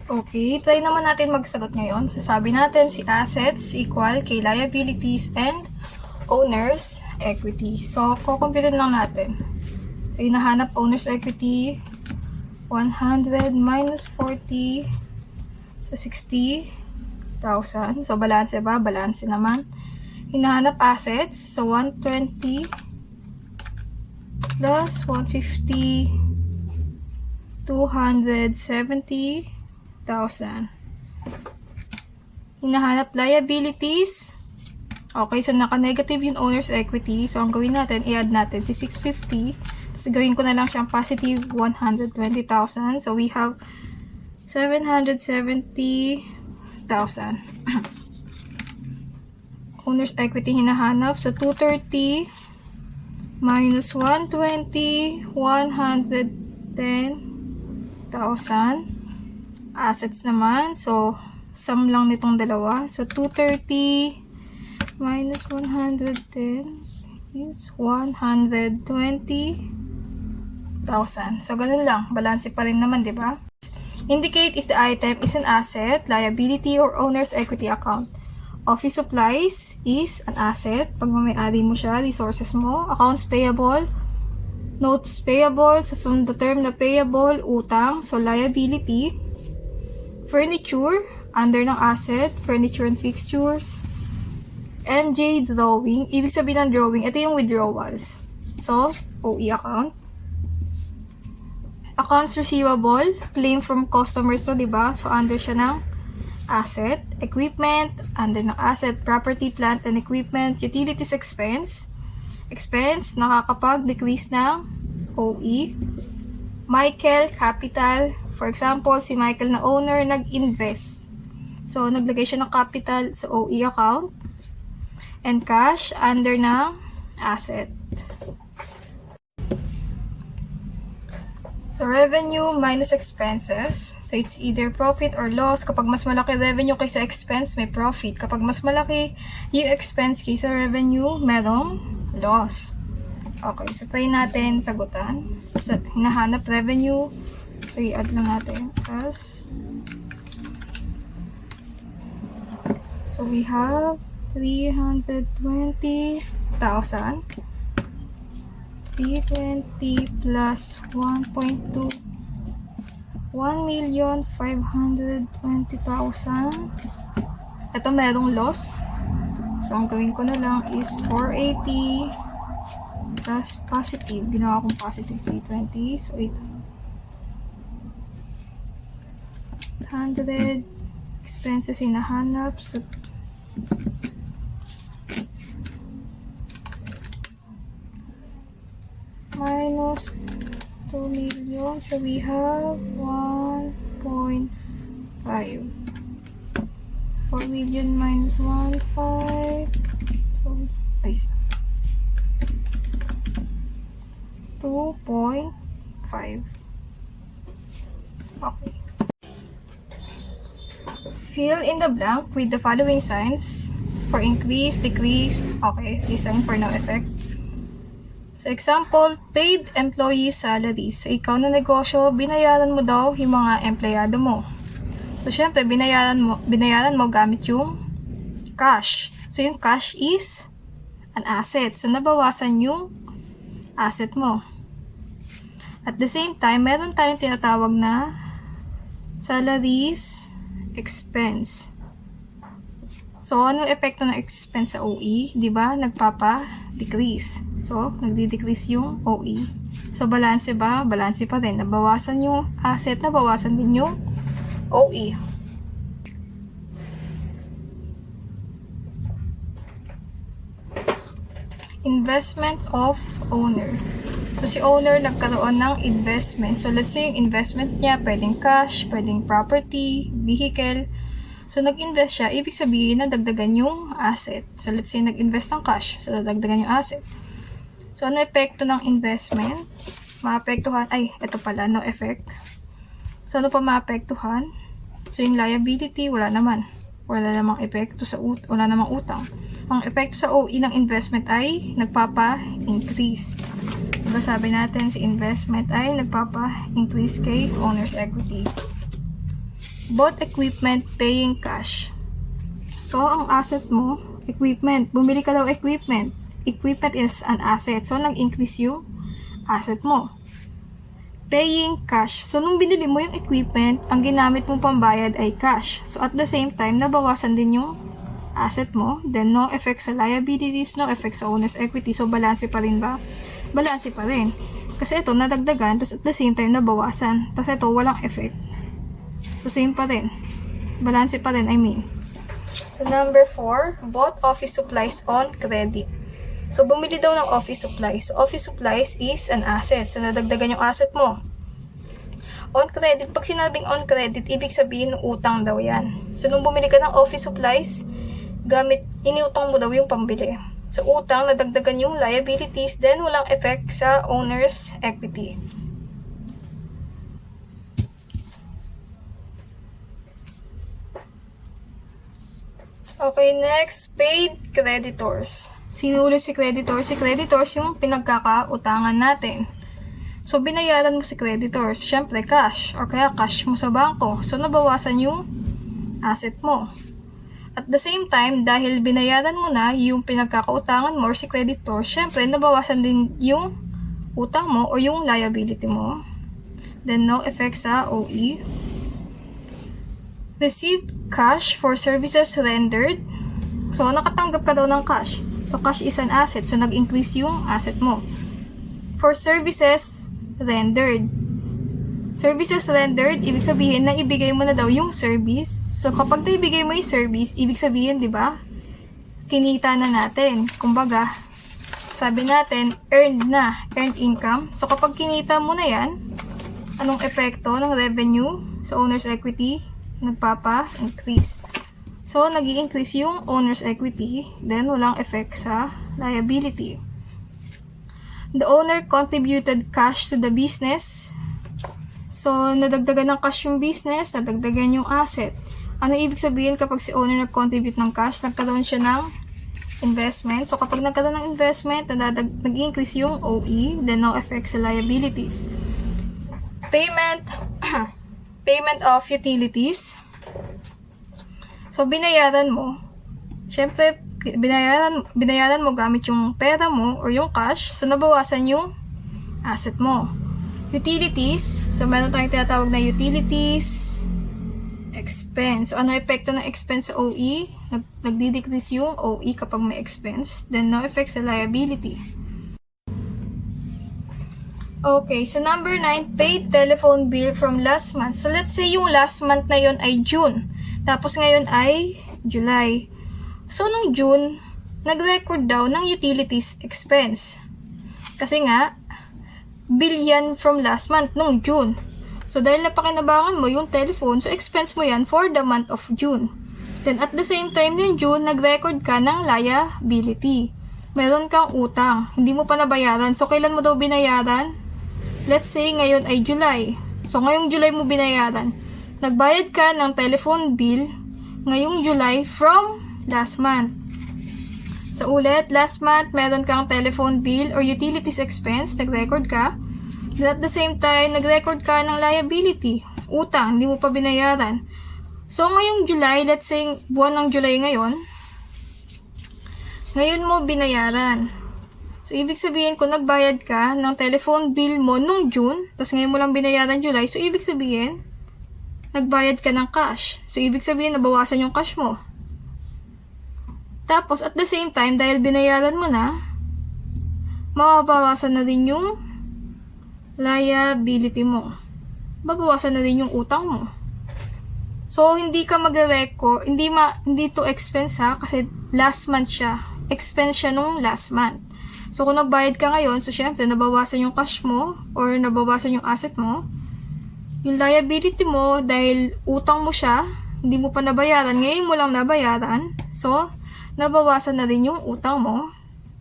Okay, try naman natin magsagot ngayon. So, sabi natin si assets equal kay liabilities and owner's equity. So, kukumputin lang natin. So, hinahanap owner's equity, 100 minus 40, so 60,000. So, balance ba? Balance naman. Hinahanap assets, so 120 plus 150, 270,000. Hinahanap liabilities. Okay, so naka-negative yung owner's equity. So, ang gawin natin, i-add natin si 650. Tapos, gawin ko na lang siyang positive 120,000. So, we have 770,000. Owner's equity hinahanap. So, 230 minus 120, 110,000. Assets naman. So, sum lang nitong dalawa. So, 230 minus 110 is 120,000. So, ganun lang. Balance pa rin naman, di ba? Indicate if the item is an asset, liability, or owner's equity account. Office supplies is an asset. Pag may-ari mo siya, resources mo. Accounts payable, notes payable. So, from the term na payable, utang. So, liability. Furniture, under ng asset. Furniture and fixtures. MJ drawing. Ibig sabihin ng drawing, ito yung withdrawals. So, OE account. Accounts receivable, claim from customers to, diba? So, under siya ng asset. Equipment, under ng asset. Property, plant, and equipment. Utilities expense. Expense, nakakapag-decrease ng OE. Michael, capital. For example, si Michael na owner, nag-invest. So, naglagay siya ng capital sa OE account. And cash, under ng asset. So, revenue minus expenses. So, it's either profit or loss. Kapag mas malaki revenue kaysa expense, may profit. Kapag mas malaki yung expense kaysa revenue, merong loss. Okay, so try natin sagutan. So, hinahanap revenue. So, i-add lang natin. Plus, so, we have 320,000. 320 plus 1.2, 1,520,000. Ito merong loss. So, ang gawin ko na lang is 480 plus positive. Ginawa kong positive 320. So, 800 expenses hinahanap. So, minus 2 million. So, we have 1.5. 4 million minus 1.5. So, 2.5. Okay. Fill in the blank with the following signs for increase, decrease. Okay, this sign for no effect. So, example, paid employee salaries. So, ikaw na negosyo, binayaran mo daw yung mga empleyado mo. So, syempre, binayaran mo gamit yung cash. So, yung cash is an asset. So, nabawasan yung asset mo. At the same time, meron tayong tinatawag na salaries expense. So, ano epekto ng expense sa OE? Diba? Nagpapa-decrease. So, nagdi-decrease yung OE. So, balance ba? Balance pa rin. Nabawasan yung asset, nabawasan din yung OE. Investment of owner. So, si owner nagkaroon ng investment. So, let's say yung investment niya, pwedeng cash, pwedeng property, vehicle. So, nag-invest siya, ibig sabihin na dagdagan yung asset. So, let's say nag-invest ng cash. So, dagdagan yung asset. So, ano epekto ng investment? Maapektuhan, ito pala, no effect. So, ano pa maapektuhan? So, yung liability, wala naman. Wala namang epekto sa wala namang utang. Ang epekto sa OE ng investment ay nagpapa-increase. Diba sabi natin, si investment ay nagpapa-increase kay owner's equity. bought equipment paying cash. So, ang asset mo, equipment. Bumili ka daw equipment. Equipment is an asset. So, nag-increase yung asset mo. Paying cash. So, nung binili mo yung equipment, ang ginamit mong pambayad ay cash. So, at the same time, nabawasan din yung asset mo. Then, no effect sa liabilities, no effect sa owner's equity. So, balanse pa rin ba? Balanse pa rin. Kasi ito, nadagdagan, tapos at the same time, nabawasan. Tapos ito, walang effect. So, same pa rin. Balanse pa rin, I mean. So, number 4, bought office supplies on credit. So, bumili daw ng office supplies. So, office supplies is an asset. So, nadagdagan yung asset mo. On credit, pag sinabing on credit, ibig sabihin ng utang daw yan. So, nung bumili ka ng office supplies, iniutang mo daw yung pambili. So, utang, nadagdagan yung liabilities, then walang effect sa owner's equity. Okay, next, paid creditors. Sino ulit si creditors? Si creditors yung pinagkakautangan natin. So, binayaran mo si creditors. Siyempre, cash. Or kaya cash mo sa bangko. So, nabawasan yung asset mo. At the same time, dahil binayaran mo na yung pinagkakautangan mo or si creditor, syempre, nabawasan din yung utang mo o yung liability mo. Then, no effect sa OE. Received cash for services rendered. So, nakatanggap ka daw ng cash. So, cash is an asset. So, nag-increase yung asset mo. For services rendered. Services rendered, ibig sabihin na ibigay mo na daw yung service. So, kapag naibigay mo yung service, ibig sabihin, di ba, kinita na natin. Kumbaga, sabi natin, earned income. So, kapag kinita mo na yan, anong epekto ng revenue sa owner's equity? Nagpapa-increase. So, nag-i-increase yung owner's equity, then walang effect sa liability. The owner contributed cash to the business. So, nadagdagan ng cash yung business, nadagdagan yung asset. Ano ibig sabihin kapag si owner nag-contribute ng cash? Nagkaroon siya ng investment. So, kapag nagkaroon ng investment, nag-increase yung OE, then no effect sa liabilities. Payment of utilities. So, binayaran mo. Siyempre, binayaran mo gamit yung pera mo or yung cash. So, nabawasan yung asset mo. Utilities. So, meron tayong tinatawag na utilities expense. So, ano epekto ng expense sa OE? Nagdi-decrease yung OE kapag may expense. Then, no effect sa liability. Okay, so number 9, paid telephone bill from last month. So, let's say yung last month na yon ay June. Tapos ngayon ay July. So, nung June, nag-record daw ng utilities expense. Kasi nga, bill yan from last month, nung June. So, dahil napakinabangan mo yung telephone, so expense mo yan for the month of June. Then, at the same time, yung June, nag-record ka ng liability. Meron kang utang. Hindi mo pa nabayaran. So, kailan mo daw binayaran? Let's say, ngayon ay July. So, ngayong July mo binayaran. Nagbayad ka ng telephone bill ngayong July from last month. So, ulit, last month, meron kang telephone bill or utilities expense. Nag-record ka. Then, at the same time, nag-record ka ng liability. Utang, hindi mo pa binayaran. So, ngayong July, let's say, buwan ng July ngayon mo binayaran. So, ibig sabihin, kung nagbayad ka ng telephone bill mo nung June, tapos ngayon mo lang binayaran July, so, ibig sabihin, nagbayad ka ng cash. So, ibig sabihin, nabawasan yung cash mo. Tapos, at the same time, dahil binayaran mo na, mababawasan na rin yung liability mo. Babawasan na rin yung utang mo. So, hindi ka magre-record, hindi to expense ha, kasi last month siya. Expense siya nung last month. So, kung nagbayad ka ngayon, so syempre, nabawasan yung cash mo or nabawasan yung asset mo. Yung liability mo, dahil utang mo siya, hindi mo pa nabayaran, ngayon mo lang nabayaran. So, nabawasan na rin yung utang mo.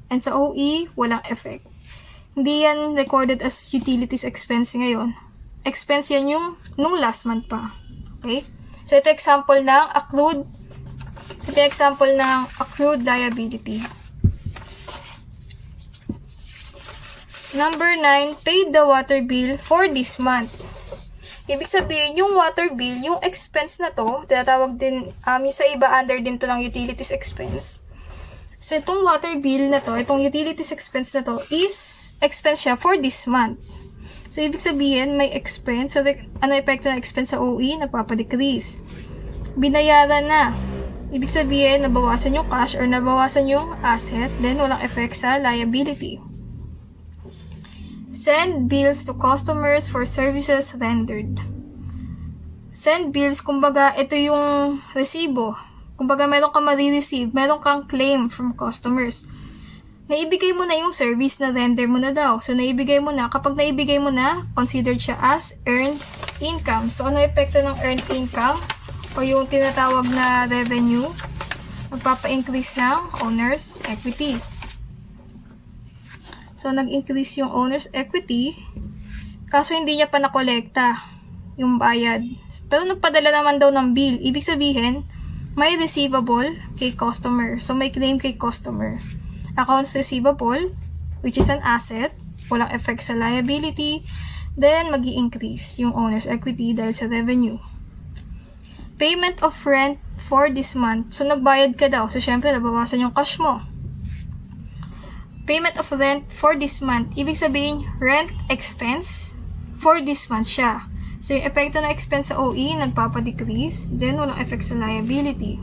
And sa OE, walang effect. Hindi yan recorded as utilities expense ngayon. Expense yan yung nung last month pa. Okay? So, ito example ng accrued liability. Number 9, paid the water bill for this month. Ibig sabihin, yung water bill, yung expense na to, tinatawag din, yung sa iba, under din to ng utilities expense. So, itong water bill na to, itong utilities expense na to, is expense siya for this month. So, ibig sabihin, may expense. So, ano epekto ng expense sa OE? Nagpapadecrease. Binayaran na. Ibig sabihin, nabawasan yung cash or nabawasan yung asset, then walang effect sa liability. Send bills to customers for services rendered. Send bills, kumbaga, ito yung resibo. Kumbaga, meron kang marireceive, meron kang claim from customers. Naibigay mo na yung service na render mo na daw. So, naibigay mo na. Kapag naibigay mo na, considered siya as earned income. So, ano epekto ng earned income? O yung tinatawag na revenue? Magpapa-increase ng owner's equity. So, nag-increase yung owner's equity, kaso hindi niya pa nakolekta yung bayad. Pero nagpadala naman daw ng bill. Ibig sabihin, may receivable kay customer. So, may claim kay customer. Accounts receivable, which is an asset, walang effect sa liability, then mag-i-increase yung owner's equity dahil sa revenue. Payment of rent for this month. So, nagbayad ka daw. So, syempre, nabawasan yung cash mo. Payment of rent for this month. Ibig sabihin, rent expense for this month siya. So, yung epekto ng expense sa OE, nagpapadecrease, then walang effect sa liability.